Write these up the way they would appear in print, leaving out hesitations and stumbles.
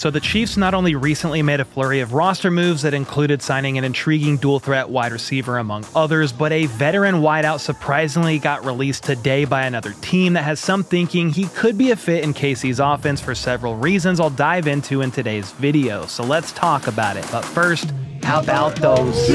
So the Chiefs not only recently made a flurry of roster moves that included signing an intriguing dual-threat wide receiver among others, but a veteran wideout surprisingly got released today by another team that has some thinking he could be a fit in KC's offense for several reasons I'll dive into in today's video. So let's talk about it. But first, how about those?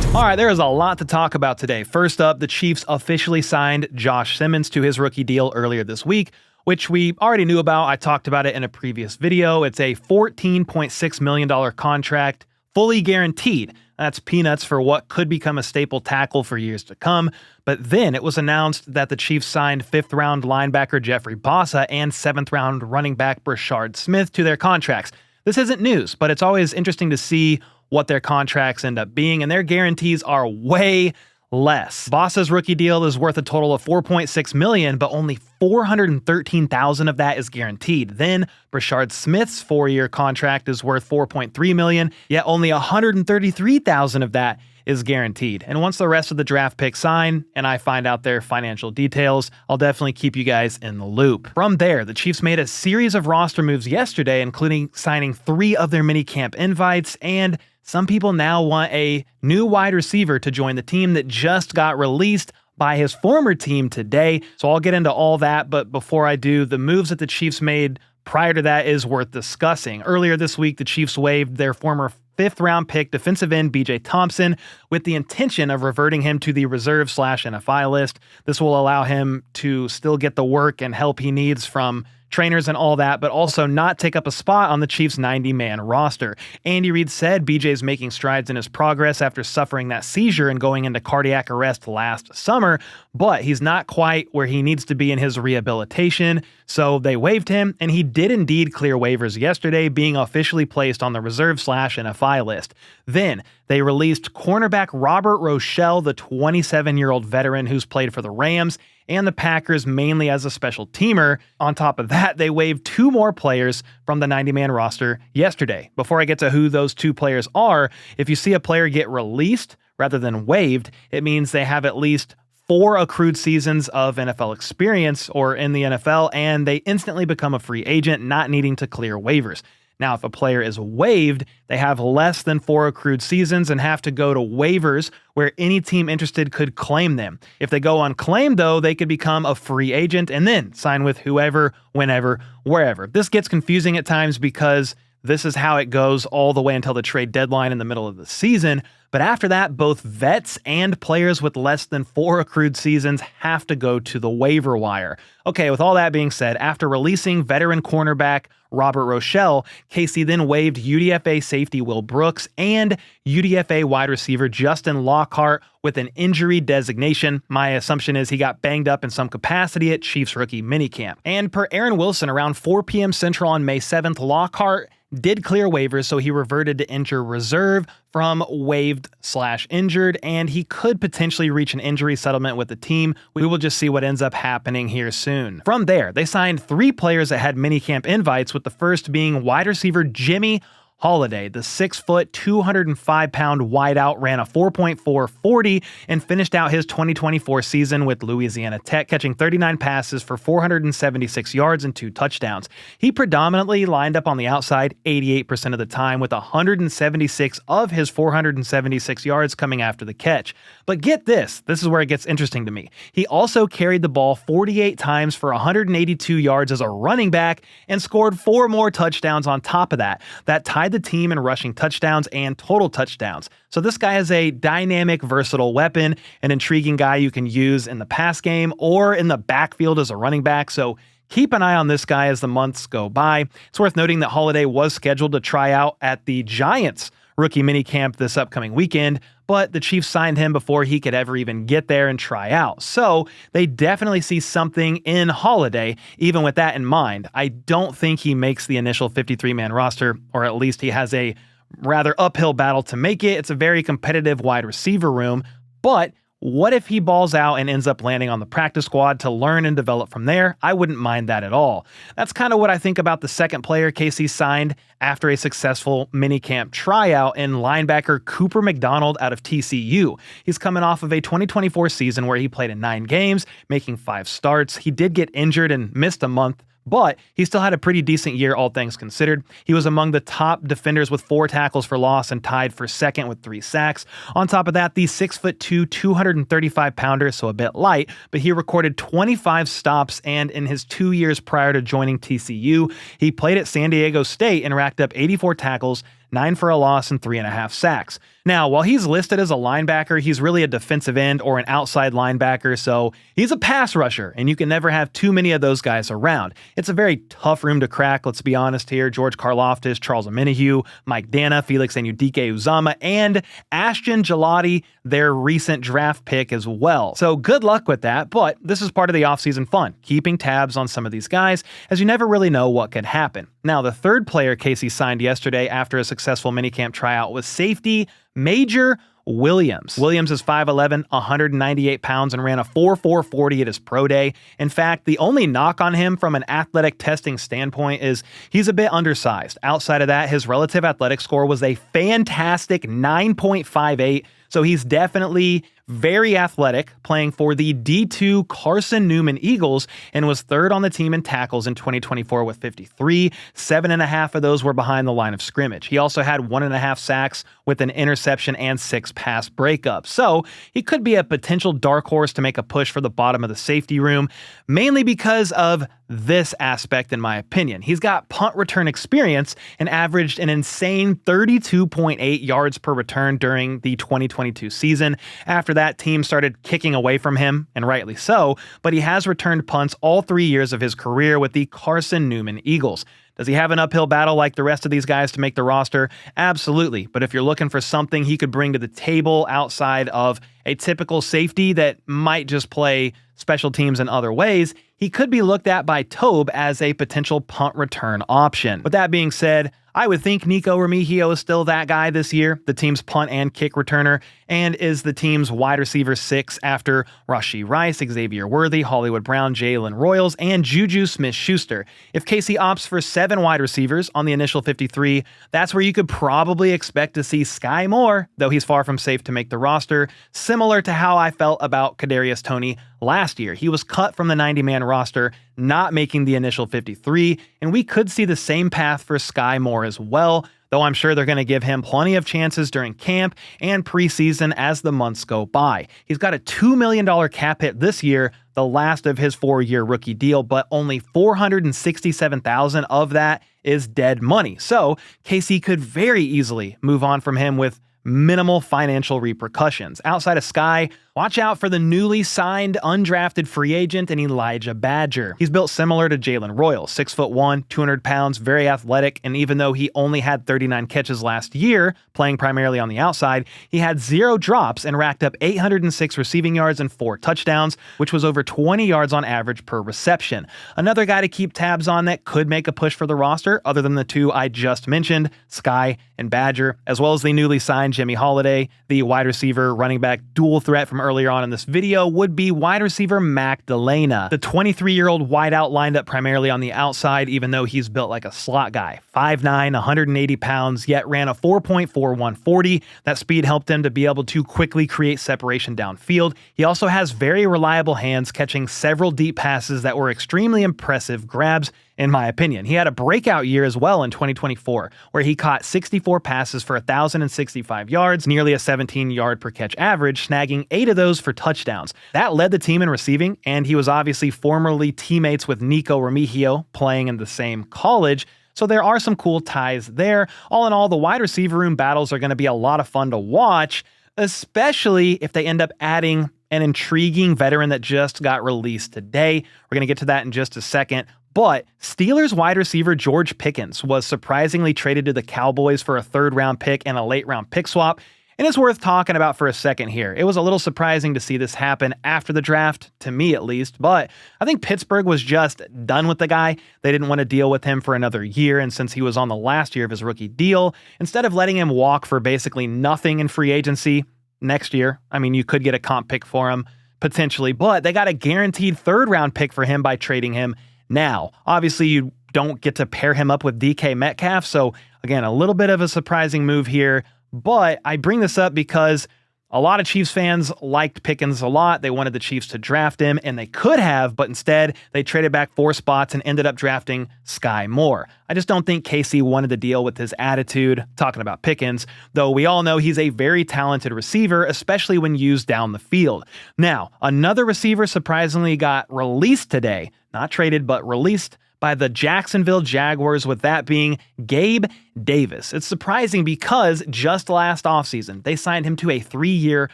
Alright, there is a lot to talk about today. First up, the Chiefs officially signed Josh Simmons to his rookie deal earlier this week, which we already knew about. I talked about it in a previous video. It's a $14.6 million contract, fully guaranteed. That's peanuts for what could become a staple tackle for years to come. But then it was announced that the Chiefs signed 5th-round linebacker Jeffrey Bassa and 7th-round running back Brashard Smith to their contracts. This isn't news, but it's always interesting to see what their contracts end up being, and their guarantees are way less. Bassa's rookie deal is worth a total of $4.6 million, but only $413,000 of that is guaranteed. Then Brashard Smith's 4-year contract is worth $4.3 million, yet only $133,000 of that is guaranteed. And once the rest of the draft picks sign and I find out their financial details, I'll definitely keep you guys in the loop. From there, the Chiefs made a series of roster moves yesterday, including signing 3 of their minicamp invites, and some people now want a new wide receiver to join the team that just got released by his former team today. So I'll get into all that, but before I do, the moves that the Chiefs made prior to that is worth discussing. Earlier this week, the Chiefs waived their former 5th-round pick defensive end B.J. Thompson with the intention of reverting him to the reserve/NFI list. This will allow him to still get the work and help he needs from trainers and all that, but also not take up a spot on the Chiefs' 90-man roster. Andy Reid said BJ's making strides in his progress after suffering that seizure and going into cardiac arrest last summer, but he's not quite where he needs to be in his rehabilitation, so they waived him, and he did indeed clear waivers yesterday, being officially placed on the reserve/NFI list. Then, they released cornerback Robert Rochelle, the 27-year-old veteran who's played for the Rams and the Packers mainly as a special teamer. On top of that, they waived 2 more players from the 90-man roster yesterday. Before I get to who those 2 players are, if you see a player get released rather than waived, it means they have at least 4 accrued seasons of NFL experience or in the NFL, and they instantly become a free agent, not needing to clear waivers. Now, if a player is waived, they have less than 4 accrued seasons and have to go to waivers where any team interested could claim them. If they go unclaimed, though, they could become a free agent and then sign with whoever, whenever, wherever. This gets confusing at times because this is how it goes all the way until the trade deadline in the middle of the season. But after that, both vets and players with less than 4 accrued seasons have to go to the waiver wire. Okay, with all that being said, after releasing veteran cornerback Robert Rochelle, KC then waived UDFA safety Will Brooks and UDFA wide receiver Justin Lockhart with an injury designation. My assumption is he got banged up in some capacity at Chiefs rookie minicamp. And per Aaron Wilson, around 4 p.m. Central on May 7th, Lockhart did clear waivers, so he reverted to injured reserve from waived/injured, and he could potentially reach an injury settlement with the team. We will just see what ends up happening here soon. From there, they signed 3 players that had minicamp invites, with the first being wide receiver Jimmy Holiday. The 6-foot, 205-pound wideout ran a 4.440 and finished out his 2024 season with Louisiana Tech, catching 39 passes for 476 yards and 2 touchdowns. He predominantly lined up on the outside 88% of the time, with 176 of his 476 yards coming after the catch. But get this is where it gets interesting to me. He also carried the ball 48 times for 182 yards as a running back and scored 4 more touchdowns on top of that. That tied the team in rushing touchdowns and total touchdowns. So this guy is a dynamic, versatile weapon, an intriguing guy you can use in the pass game or in the backfield as a running back. So keep an eye on this guy as the months go by. It's worth noting that Holiday was scheduled to try out at the Giants rookie minicamp this upcoming weekend, but the Chiefs signed him before he could ever even get there and try out. So they definitely see something in Holiday. Even with that in mind, I don't think he makes the initial 53-man roster, or at least he has a rather uphill battle to make it. It's a very competitive wide receiver room, but what if he balls out and ends up landing on the practice squad to learn and develop from there? I wouldn't mind that at all. That's kind of what I think about the second player KC signed after a successful minicamp tryout in linebacker Cooper McDonald out of TCU. He's coming off of a 2024 season where he played in 9 games, making 5 starts. He did get injured and missed a month, but he still had a pretty decent year, all things considered. He was among the top defenders with 4 tackles for loss and tied for second with 3 sacks. On top of that, the 6'2", 235-pounder, so a bit light, but he recorded 25 stops, and in his 2 years prior to joining TCU, he played at San Diego State and racked up 84 tackles, 9 for a loss, and 3.5 sacks. Now, while he's listed as a linebacker, he's really a defensive end or an outside linebacker, so he's a pass rusher, and you can never have too many of those guys around. It's a very tough room to crack, let's be honest here. George Karlaftis, Charles Omenihu, Mike Dana, Felix Anudike-Uzama, and Ashton Gelati, their recent draft pick as well. So good luck with that, but this is part of the offseason fun, keeping tabs on some of these guys, as you never really know what could happen. Now, the third player Casey signed yesterday after a successful minicamp tryout was safety Major Williams. Williams is 5'11", 198 pounds, and ran a 4.440 at his pro day. In fact, the only knock on him from an athletic testing standpoint is he's a bit undersized. Outside of that, his relative athletic score was a fantastic 9.58, so he's definitely very athletic, playing for the D2 Carson Newman Eagles, and was third on the team in tackles in 2024 with 53. 7.5 of those were behind the line of scrimmage. He also had 1.5 sacks with an interception and 6 pass breakups. So he could be a potential dark horse to make a push for the bottom of the safety room, mainly because of this aspect, in my opinion. He's got punt return experience and averaged an insane 32.8 yards per return during the 2022 season. After that, team started kicking away from him, and rightly so, but he has returned punts all 3 years of his career with the Carson Newman Eagles. Does he have an uphill battle like the rest of these guys to make the roster? Absolutely. But if you're looking for something he could bring to the table outside of a typical safety that might just play special teams in other ways, he could be looked at by Tobe as a potential punt return option. With that being said, I would think Nico Remigio is still that guy this year, the team's punt and kick returner, and is the team's wide receiver 6 after Rashee Rice, Xavier Worthy, Hollywood Brown, Jalen Royals, and Juju Smith-Schuster. If Casey opts for 7 wide receivers on the initial 53, that's where you could probably expect to see Sky Moore, though he's far from safe to make the roster, similar to how I felt about Kadarius Toney last year. He was cut from the 90-man roster, not making the initial 53, and we could see the same path for Sky Moore as well, though I'm sure they're going to give him plenty of chances during camp and preseason as the months go by. He's got a $2 million cap hit this year, the last of his 4-year rookie deal, but only $467,000 of that is dead money. So KC could very easily move on from him with minimal financial repercussions. Outside of Sky, watch out for the newly signed undrafted free agent and Elijah Badger. He's built similar to Jalen Royals, 6'1", 200 pounds, very athletic, and even though he only had 39 catches last year, playing primarily on the outside, he had 0 drops and racked up 806 receiving yards and 4 touchdowns, which was over 20 yards on average per reception. Another guy to keep tabs on that could make a push for the roster, other than the 2 I just mentioned, Sky and Badger, as well as the newly signed Jimmy Holiday, the wide receiver, running back dual threat from earlier on in this video, would be wide receiver Mac Delana. The 23-year-old wideout lined up primarily on the outside, even though he's built like a slot guy. 5'9", 180 pounds, yet ran a 4.4140. That speed helped him to be able to quickly create separation downfield. He also has very reliable hands, catching several deep passes that were extremely impressive grabs, in my opinion. He had a breakout year as well in 2024, where he caught 64 passes for 1,065 yards, nearly a 17-yard per catch average, snagging 8 of those for touchdowns. That led the team in receiving, and he was obviously formerly teammates with Nico Remigio, playing in the same college, so there are some cool ties there. All in all, the wide receiver room battles are going to be a lot of fun to watch, especially if they end up adding an intriguing veteran that just got released today. We're going to get to that in just a second. But Steelers wide receiver George Pickens was surprisingly traded to the Cowboys for a 3rd-round pick and a late-round pick swap, and it's worth talking about for a second here. It was a little surprising to see this happen after the draft, to me at least, but I think Pittsburgh was just done with the guy. They didn't want to deal with him for another year, and since he was on the last year of his rookie deal, instead of letting him walk for basically nothing in free agency next year, I mean, you could get a comp pick for him, potentially, but they got a guaranteed 3rd-round pick for him by trading him. Now, obviously, you don't get to pair him up with DK Metcalf, so again, a little bit of a surprising move here, but I bring this up because A lot of Chiefs fans liked Pickens a lot. They wanted the Chiefs to draft him, and they could have, but instead they traded back 4 spots and ended up drafting Sky Moore. I just don't think KC wanted to deal with his attitude, talking about Pickens, though we all know he's a very talented receiver, especially when used down the field. Now, another receiver surprisingly got released today, not traded, but released by the Jacksonville Jaguars, with that being Gabe Davis. It's surprising because just last offseason, they signed him to a 3-year,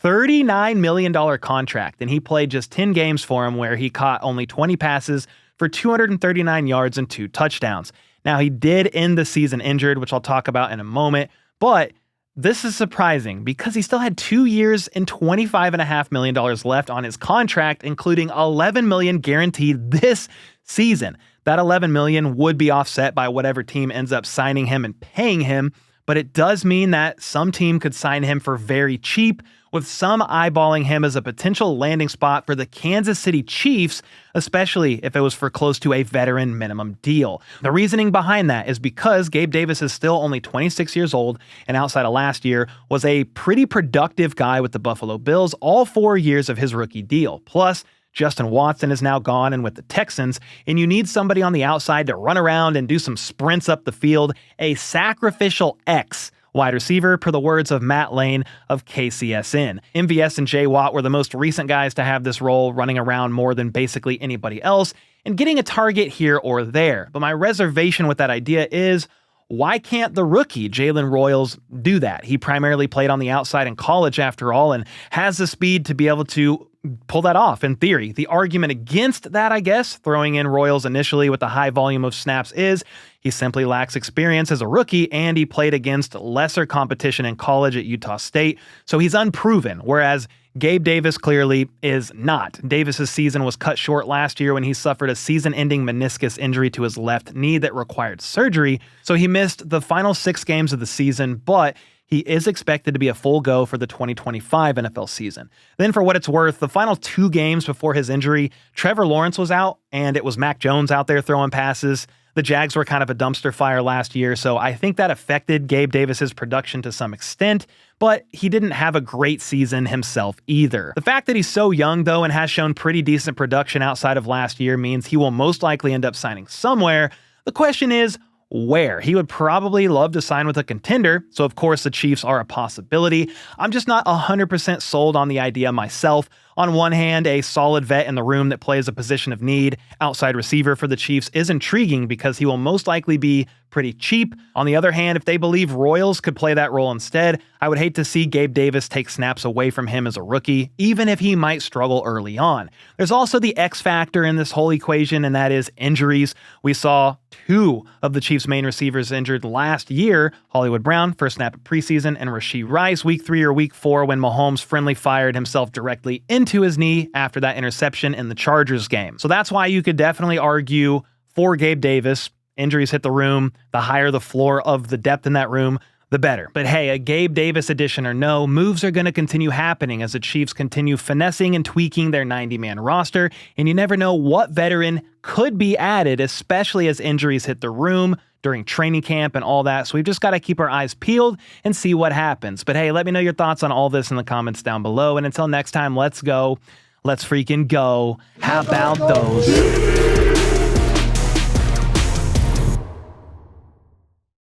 $39 million contract, and he played just 10 games for him where he caught only 20 passes for 239 yards and 2 touchdowns. Now, he did end the season injured, which I'll talk about in a moment, but this is surprising because he still had 2 years and $25.5 million left on his contract, including $11 million guaranteed this season. That $11 million would be offset by whatever team ends up signing him and paying him, but it does mean that some team could sign him for very cheap, with some eyeballing him as a potential landing spot for the Kansas City Chiefs, especially if it was for close to a veteran minimum deal. The reasoning behind that is because Gabe Davis is still only 26 years old, and outside of last year, was a pretty productive guy with the Buffalo Bills all 4 years of his rookie deal. Plus, Justin Watson is now gone and with the Texans, and you need somebody on the outside to run around and do some sprints up the field, a sacrificial X wide receiver, per the words of Matt Lane of KCSN. MVS and Jay Watt were the most recent guys to have this role, running around more than basically anybody else and getting a target here or there. But my reservation with that idea is, why can't the rookie Jalen Royals do that? He primarily played on the outside in college after all and has the speed to be able to pull that off in theory. The argument against that, I guess, throwing in Royals initially with the high volume of snaps, is he simply lacks experience as a rookie, and he played against lesser competition in college at Utah State, so he's unproven, whereas Gabe Davis clearly is not. Davis's season was cut short last year when he suffered a season-ending meniscus injury to his left knee that required surgery, so he missed the final 6 games of the season, but he is expected to be a full go for the 2025 NFL season. Then, for what it's worth, the final 2 games before his injury, Trevor Lawrence was out, and it was Mac Jones out there throwing passes. The Jags were kind of a dumpster fire last year, so I think that affected Gabe Davis's production to some extent, but he didn't have a great season himself either. The fact that he's so young, though, and has shown pretty decent production outside of last year means he will most likely end up signing somewhere. The question is, where? He would probably love to sign with a contender, so of course the Chiefs are a possibility. I'm just not 100% sold on the idea myself. On one hand, a solid vet in the room that plays a position of need, outside receiver for the Chiefs, is intriguing because he will most likely be pretty cheap. On the other hand, if they believe Royals could play that role instead, I would hate to see Gabe Davis take snaps away from him as a rookie, even if he might struggle early on. There's also the X factor in this whole equation, and that is injuries. We saw 2 of the Chiefs' main receivers injured last year: Hollywood Brown, first snap of preseason, and Rashee Rice, week 3 or week 4, when Mahomes friendly fired himself directly into his knee after that interception in the Chargers game. So that's why you could definitely argue for Gabe Davis. Injuries hit the room. The higher the floor of the depth in that room, the better. But hey, a Gabe Davis addition or no, moves are going to continue happening as the Chiefs continue finessing and tweaking their 90-man roster, and you never know what veteran could be added, especially as injuries hit the room during training camp and all that. So we've just got to keep our eyes peeled and see what happens. But hey, let me know your thoughts on all this in the comments down below. And until next time, let's go. Let's freaking go. How about those